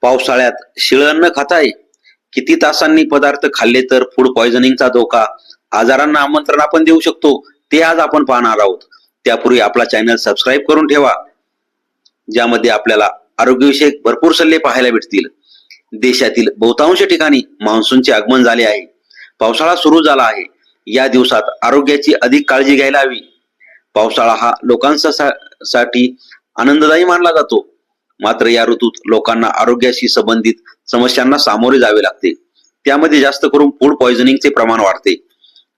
पावसाळ्यात शिळं अन्न खाताय? किती तासांनी पदार्थ खाल्ले तर फूड पॉइझनिंगचा धोका, आजारांना आमंत्रण आपण देऊ शकतो, ते आज आपण पाहणार आहोत. त्यापूर्वी आपला चॅनल सबस्क्राईब करून ठेवा, ज्यामध्ये आपल्याला आरोग्यविषयक भरपूर सल्ले पाहायला भेटतील. देशातील बहुतांश ठिकाणी मान्सूनचे आगमन झाले आहे. पावसाळा सुरू झाला आहे. या दिवसात आरोग्याची अधिक काळजी घ्यायला हवी. पावसाळा हा लोकांसाठी आनंददायी मानला जातो, मात्र या ऋतूत लोकांना आरोग्याशी संबंधित समस्यांना सामोरे जावे लागते. त्यामध्ये जास्त करून फूड पॉइझनिंगचे प्रमाण वाढते.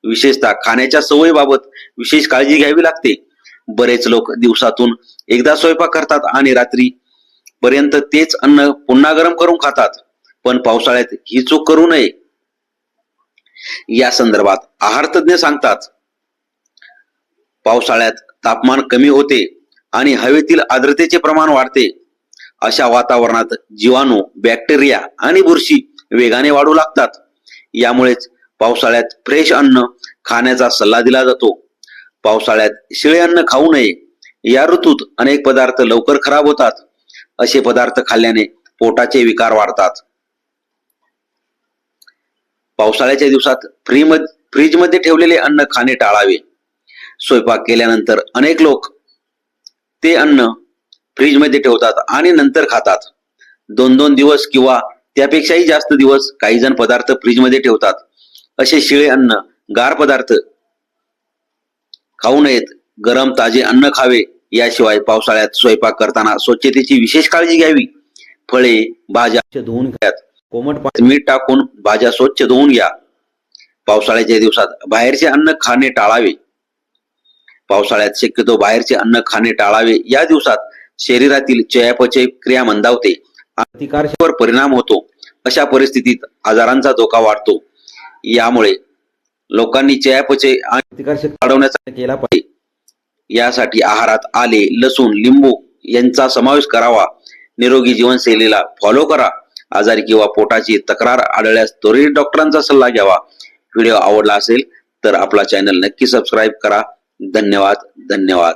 विशेषतः खाण्याच्या सवयीबाबत विशेष काळजी घ्यावी लागते. बरेच लोक दिवसातून एकदा स्वयंपाक करतात आणि रात्री पर्यंत तेच अन्न पुन्हा गरम करून खातात. पण पावसाळ्यात ही चूक करू नये. या संदर्भात आहार तज्ञ सांगतात, पावसाळ्यात तापमान कमी होते आणि हवेतील आर्द्रतेचे प्रमाण वाढते. अशा वातावरणात जीवाणू, बॅक्टेरिया आणि बुरशी वेगाने वाढू लागतात. यामुळेच पावसाळ्यात फ्रेश अन्न खाण्याचा सल्ला दिला जातो. पावसाळ्यात शिळे अन्न खाऊ नये. या ऋतूत अनेक पदार्थ लवकर खराब होतात. असे पदार्थ खाल्ल्याने पोटाचे विकार वाढतात. पावसाळ्याच्या दिवसात फ्रीजमध्ये ठेवलेले अन्न खाणे टाळावे. स्वयंपाक केल्यानंतर अनेक लोक ते अन्न फ्रीजमध्ये ठेवतात आणि नंतर खातात. 2-2 दिवस किंवा त्यापेक्षाही जास्त दिवस काही जण पदार्थ फ्रीजमध्ये ठेवतात. असे शिळे अन्न, गार पदार्थ खाऊ नयेत. गरम ताजे अन्न खावे. याशिवाय पावसाळ्यात स्वयंपाक करताना स्वच्छतेची विशेष काळजी घ्यावी. फळे, भाज्या धुवून घ्यात. कोमट पाण्यात मीठ टाकून भाज्या स्वच्छ धुवून घ्या. पावसाळ्याच्या दिवसात बाहेरचे अन्न खाणे टाळावे. पावसाळ्यात शक्यतो बाहेरचे अन्न खाणे टाळावे. या दिवसात शरीरातील चयापचय क्रिया मंदावते आणि प्रतिकारशक्तीवर परिणाम होतो. अशा परिस्थितीत आजारांचा धोका वाढतो. यामुळे लोकांनी चयापचय आणि प्रतिकारशक्ती वाढवण्याचा प्रयत्न केला पाहिजे. यासाठी आहारात आले, लसूण, लिंबू यांचा समावेश करावा. निरोगी जीवनशैलीला फॉलो करा. आजारी किंवा पोटाची तक्रार आढळल्यास त्वरित डॉक्टरांचा सल्ला घ्यावा. व्हिडिओ आवडला असेल तर आपला चॅनल नक्की सबस्क्राईब करा. धन्यवाद.